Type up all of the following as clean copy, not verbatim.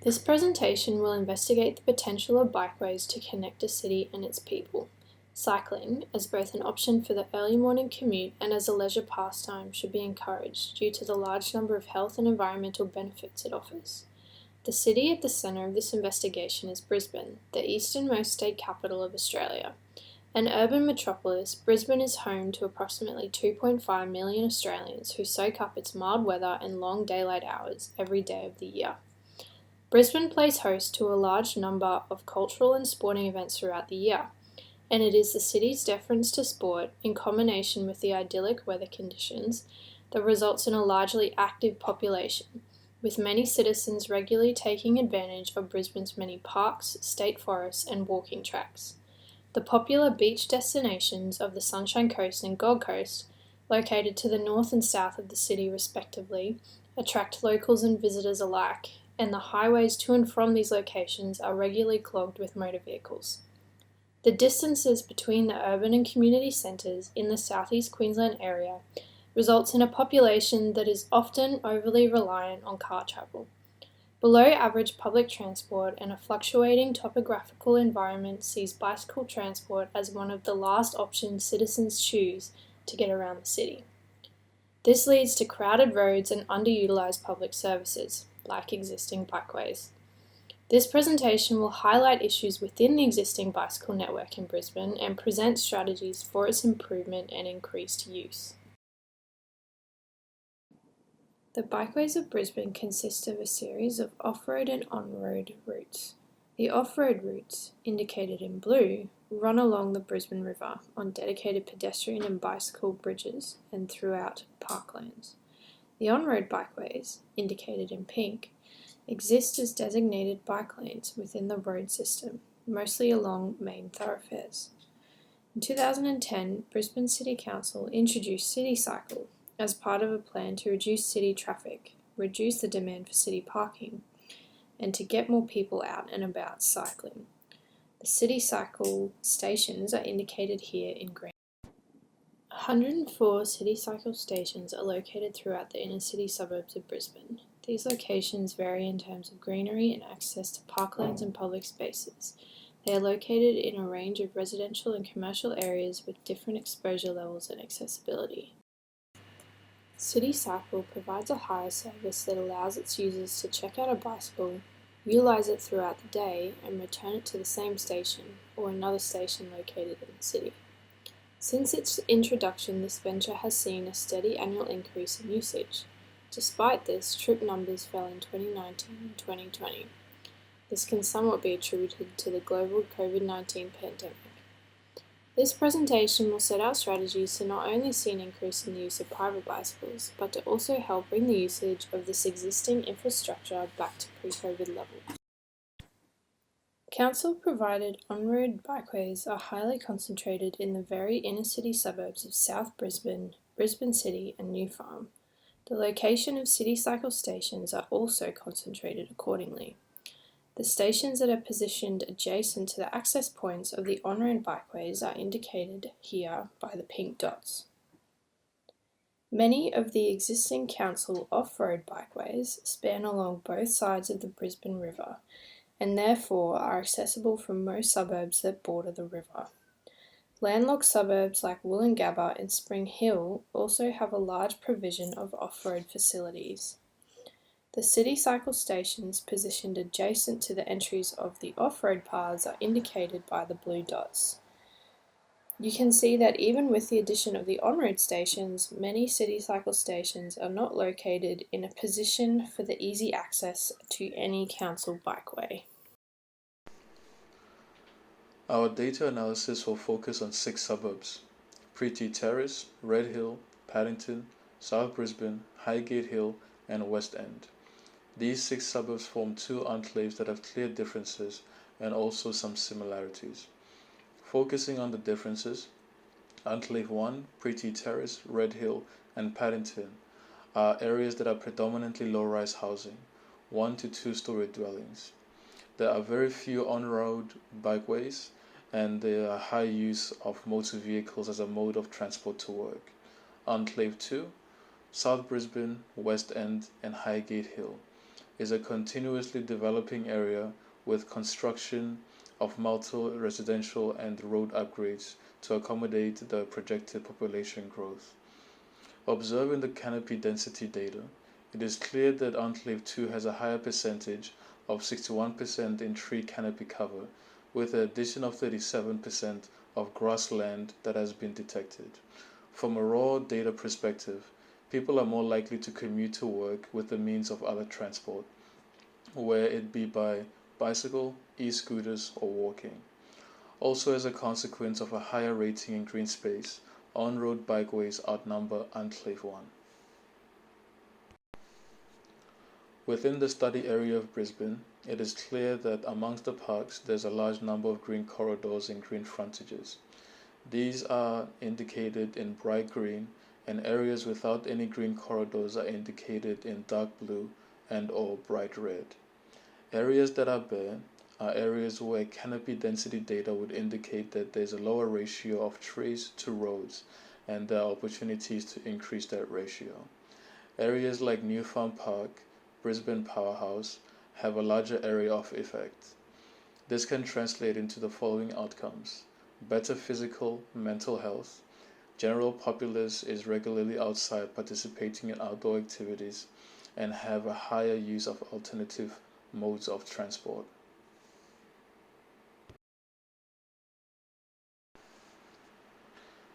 This presentation will investigate the potential of bikeways to connect a city and its people. Cycling, as both an option for the early morning commute and as a leisure pastime, should be encouraged due to the large number of health and environmental benefits it offers. The city at the centre of this investigation is Brisbane, the easternmost state capital of Australia. An urban metropolis, Brisbane is home to approximately 2.5 million Australians who soak up its mild weather and long daylight hours every day of the year. Brisbane plays host to a large number of cultural and sporting events throughout the year, and it is the city's deference to sport, in combination with the idyllic weather conditions, that results in a largely active population, with many citizens regularly taking advantage of Brisbane's many parks, state forests, and walking tracks. The popular beach destinations of the Sunshine Coast and Gold Coast, located to the north and south of the city respectively, attract locals and visitors alike, and the highways to and from these locations are regularly clogged with motor vehicles. The distances between the urban and community centres in the southeast Queensland area results in a population that is often overly reliant on car travel. Below average public transport and a fluctuating topographical environment sees bicycle transport as one of the last options citizens choose to get around the city. This leads to crowded roads and underutilised public services, like existing bikeways. This presentation will highlight issues within the existing bicycle network in Brisbane and present strategies for its improvement and increased use. The bikeways of Brisbane consist of a series of off-road and on-road routes. The off-road routes, indicated in blue, run along the Brisbane River on dedicated pedestrian and bicycle bridges and throughout parklands. The on-road bikeways, indicated in pink, exist as designated bike lanes within the road system, mostly along main thoroughfares. In 2010, Brisbane City Council introduced City Cycle as part of a plan to reduce city traffic, reduce the demand for city parking, and to get more people out and about cycling. The City Cycle stations are indicated here in green. 104 City Cycle stations are located throughout the inner city suburbs of Brisbane. These locations vary in terms of greenery and access to parklands and public spaces. They are located in a range of residential and commercial areas with different exposure levels and accessibility. City Cycle provides a hire service that allows its users to check out a bicycle, utilize it throughout the day, and return it to the same station or another station located in the city. Since its introduction, this venture has seen a steady annual increase in usage. Despite this, trip numbers fell in 2019 and 2020. This can somewhat be attributed to the global COVID-19 pandemic. This presentation will set out strategies to not only see an increase in the use of private bicycles, but to also help bring the usage of this existing infrastructure back to pre-COVID levels. Council-provided on-road bikeways are highly concentrated in the very inner-city suburbs of South Brisbane, Brisbane City and New Farm. The location of City Cycle stations are also concentrated accordingly. The stations that are positioned adjacent to the access points of the on-road bikeways are indicated here by the pink dots. Many of the existing council off-road bikeways span along both sides of the Brisbane River and therefore are accessible from most suburbs that border the river. Landlocked suburbs like Woolloongabba and Spring Hill also have a large provision of off-road facilities. The City Cycle stations positioned adjacent to the entries of the off-road paths are indicated by the blue dots. You can see that even with the addition of the on-road stations, many City Cycle stations are not located in a position for the easy access to any council bikeway. Our data analysis will focus on 6 suburbs: Pretty Terrace, Red Hill, Paddington, South Brisbane, Highgate Hill, and West End. These 6 suburbs form 2 enclaves that have clear differences and also some similarities. Focusing on the differences, Enclave 1, Pretty Terrace, Red Hill, and Paddington are areas that are predominantly low-rise housing, 1 to 2-story dwellings. There are very few on-road bikeways, and there are high use of motor vehicles as a mode of transport to work. Enclave 2, South Brisbane, West End, and Highgate Hill, is a continuously developing area with construction of multiple residential and road upgrades to accommodate the projected population growth. Observing the canopy density data, it is clear that Enclave 2 has a higher percentage of 61% in tree canopy cover, with an addition of 37% of grassland that has been detected. From a raw data perspective, people are more likely to commute to work with the means of other transport, whether it be by bicycle, e-scooters, or walking. Also, as a consequence of a higher rating in green space, on-road bikeways outnumber Enclave 1. Within the study area of Brisbane, it is clear that amongst the parks there's a large number of green corridors and green frontages. These are indicated in bright green, and areas without any green corridors are indicated in dark blue and/or bright red. Areas that are bare are areas where canopy density data would indicate that there's a lower ratio of trees to roads, and there are opportunities to increase that ratio. Areas like New Farm Park, Brisbane Powerhouse have a larger area of effect. This can translate into the following outcomes: better physical, mental health, general populace is regularly outside participating in outdoor activities, and have a higher use of alternative modes of transport.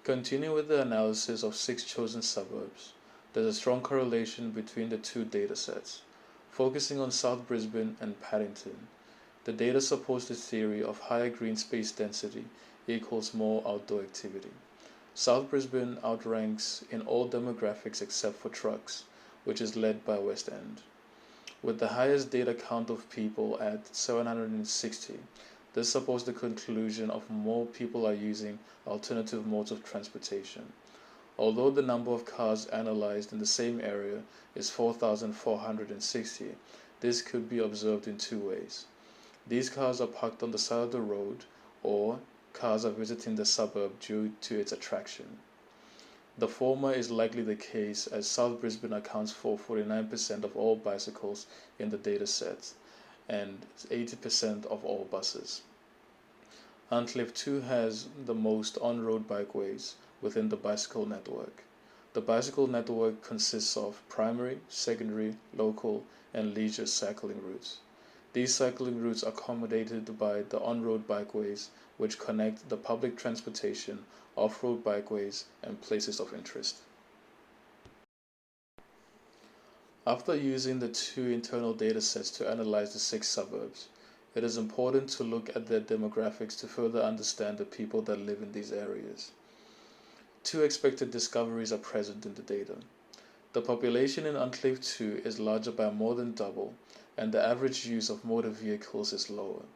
Continuing with the analysis of 6 chosen suburbs, there's a strong correlation between the two datasets. Focusing on South Brisbane and Paddington, the data supports the theory of higher green space density equals more outdoor activity. South Brisbane outranks in all demographics except for trucks, which is led by West End. With the highest data count of people at 760, this supports the conclusion of more people are using alternative modes of transportation. Although the number of cars analyzed in the same area is 4,460, this could be observed in two ways. These cars are parked on the side of the road, or cars are visiting the suburb due to its attraction. The former is likely the case, as South Brisbane accounts for 49% of all bicycles in the dataset and 80% of all buses. Enclave 2 has the most on-road bikeways within the bicycle network. The bicycle network consists of primary, secondary, local, and leisure cycling routes. These cycling routes are accommodated by the on-road bikeways, which connect the public transportation, off-road bikeways, and places of interest. After using the two internal datasets to analyze the 6 suburbs, it is important to look at their demographics to further understand the people that live in these areas. 2 expected discoveries are present in the data. The population in Enclave 2 is larger by more than double, and the average use of motor vehicles is lower.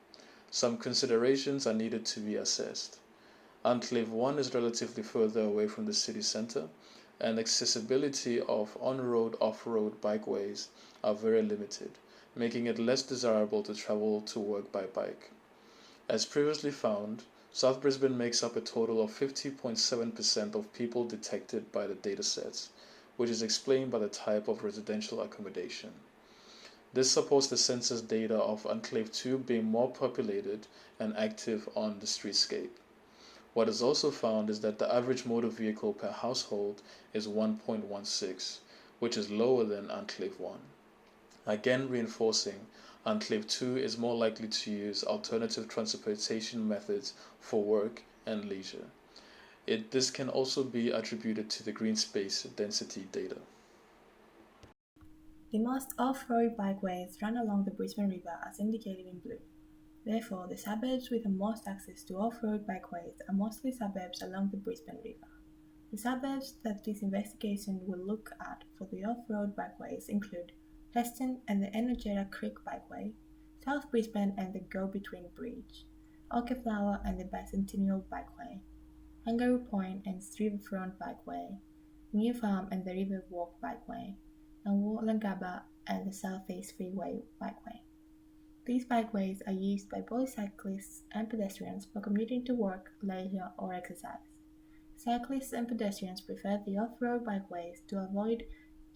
Some considerations are needed to be assessed. Enclave 1 is relatively further away from the city center, and accessibility of on-road, off-road bikeways are very limited, making it less desirable to travel to work by bike. As previously found, South Brisbane makes up a total of 50.7% of people detected by the datasets, which is explained by the type of residential accommodation. This supports the census data of Enclave 2 being more populated and active on the streetscape. What is also found is that the average motor vehicle per household is 1.16, which is lower than Enclave 1. Again reinforcing, Enclave 2 is more likely to use alternative transportation methods for work and leisure. This can also be attributed to the green space density data. The most off-road bikeways run along the Brisbane River as indicated in blue. Therefore, the suburbs with the most access to off-road bikeways are mostly suburbs along the Brisbane River. The suburbs that this investigation will look at for the off-road bikeways include Heston and the Energetta Creek Bikeway, South Brisbane and the Go-Between Bridge, Okeflower and the Bicentennial Bikeway, Kangaroo Point and Riverfront Bikeway, New Farm and the Riverwalk Bikeway, and Wollongabba and the Southeast Freeway Bikeway. These bikeways are used by both cyclists and pedestrians for commuting to work, leisure, or exercise. Cyclists and pedestrians prefer the off-road bikeways to avoid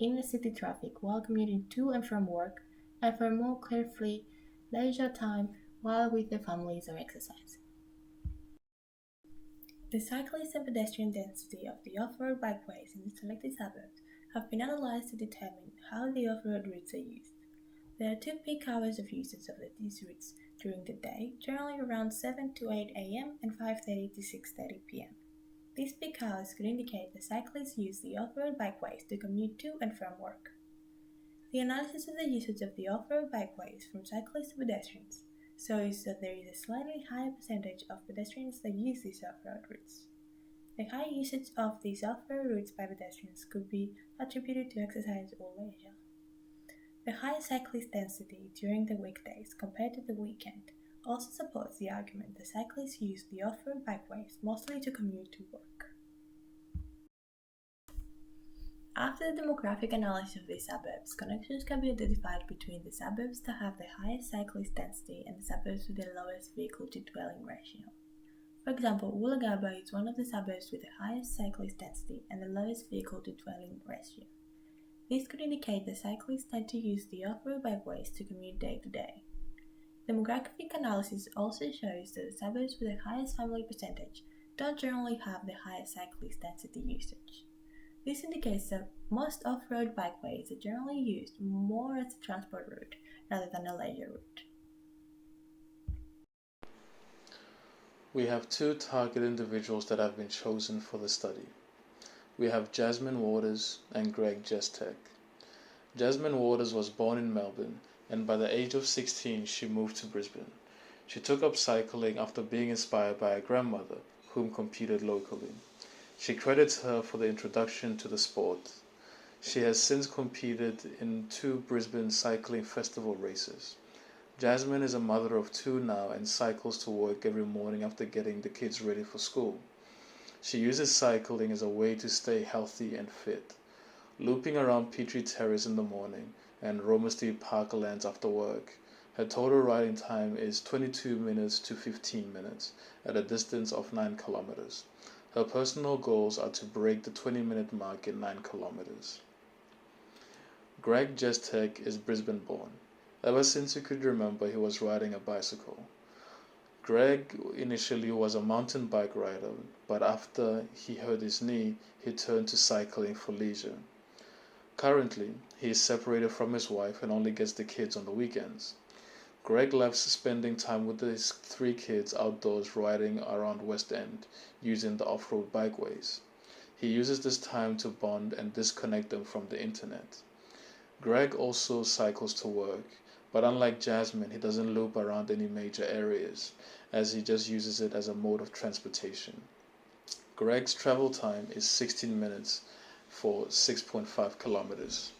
inner-city traffic while commuting to and from work, and for more carefree leisure time while with their families or exercising. The cyclist and pedestrian density of the off-road bikeways in the selected suburbs have been analysed to determine how the off-road routes are used. There are two peak hours of usage of these routes during the day, generally around 7 to 8 am and 5:30 to 6:30 pm. These peak hours could indicate that cyclists use the off-road bikeways to commute to and from work. The analysis of the usage of the off-road bikeways from cyclists to pedestrians shows that there is a slightly higher percentage of pedestrians that use these off-road routes. The high usage of these off-road routes by pedestrians could be attributed to exercise or leisure. The high cyclist density during the weekdays compared to the weekend also supports the argument that cyclists use the off-road bikeways mostly to commute to work. After the demographic analysis of these suburbs, connections can be identified between the suburbs that have the highest cyclist density and the suburbs with the lowest vehicle-to-dwelling ratio. For example, Woolloongabba is one of the suburbs with the highest cyclist density and the lowest vehicle-to-dwelling ratio. This could indicate that cyclists tend to use the off-road bikeways to commute day to day. Demographic analysis also shows that the suburbs with the highest family percentage don't generally have the highest cyclist density usage. This indicates that most off-road bikeways are generally used more as a transport route rather than a leisure route. We have two target individuals that have been chosen for the study. We have Jasmine Waters and Greg Jestek. Jasmine Waters was born in Melbourne, and by the age of 16 she moved to Brisbane. She took up cycling after being inspired by her grandmother, whom competed locally. She credits her for the introduction to the sport. She has since competed in 2 Brisbane Cycling Festival races. Jasmine is a mother of 2 now and cycles to work every morning after getting the kids ready for school. She uses cycling as a way to stay healthy and fit. Looping around Petrie Terrace in the morning and Romerstead Parklands after work, her total riding time is 22 minutes to 15 minutes at a distance of 9 kilometers. Her personal goals are to break the 20-minute mark in 9 kilometers. Greg Jestek is Brisbane born. Ever since he could remember, he was riding a bicycle. Greg initially was a mountain bike rider, but after he hurt his knee, he turned to cycling for leisure. Currently, he is separated from his wife and only gets the kids on the weekends. Greg loves spending time with his 3 kids outdoors riding around West End using the off-road bikeways. He uses this time to bond and disconnect them from the internet. Greg also cycles to work, but unlike Jasmine, he doesn't loop around any major areas, as he just uses it as a mode of transportation. Greg's travel time is 16 minutes for 6.5 kilometers.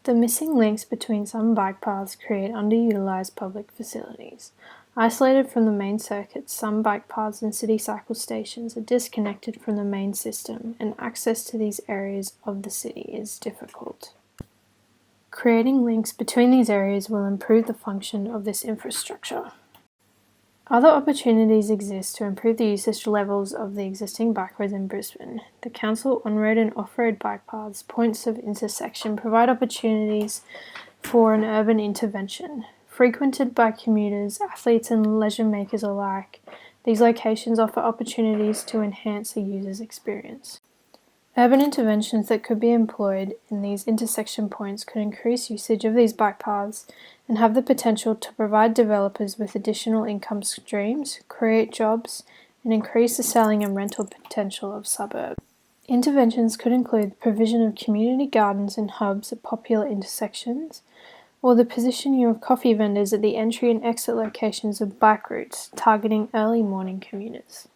The missing links between some bike paths create underutilised public facilities. Isolated from the main circuit, some bike paths and city cycle stations are disconnected from the main system, and access to these areas of the city is difficult. Creating links between these areas will improve the function of this infrastructure. Other opportunities exist to improve the usage levels of the existing bikeways in Brisbane. The Council on-road and off-road bike paths, points of intersection provide opportunities for an urban intervention. Frequented by commuters, athletes and leisure makers alike, these locations offer opportunities to enhance the user's experience. Urban interventions that could be employed in these intersection points could increase usage of these bike paths and have the potential to provide developers with additional income streams, create jobs, and increase the selling and rental potential of suburbs. Interventions could include the provision of community gardens and hubs at popular intersections, or the positioning of coffee vendors at the entry and exit locations of bike routes, targeting early morning commuters.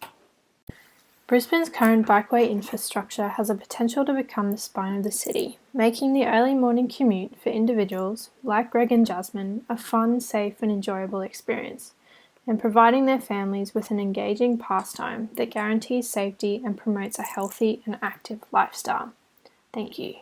Brisbane's current bikeway infrastructure has the potential to become the spine of the city, making the early morning commute for individuals, like Greg and Jasmine, a fun, safe and enjoyable experience, and providing their families with an engaging pastime that guarantees safety and promotes a healthy and active lifestyle. Thank you.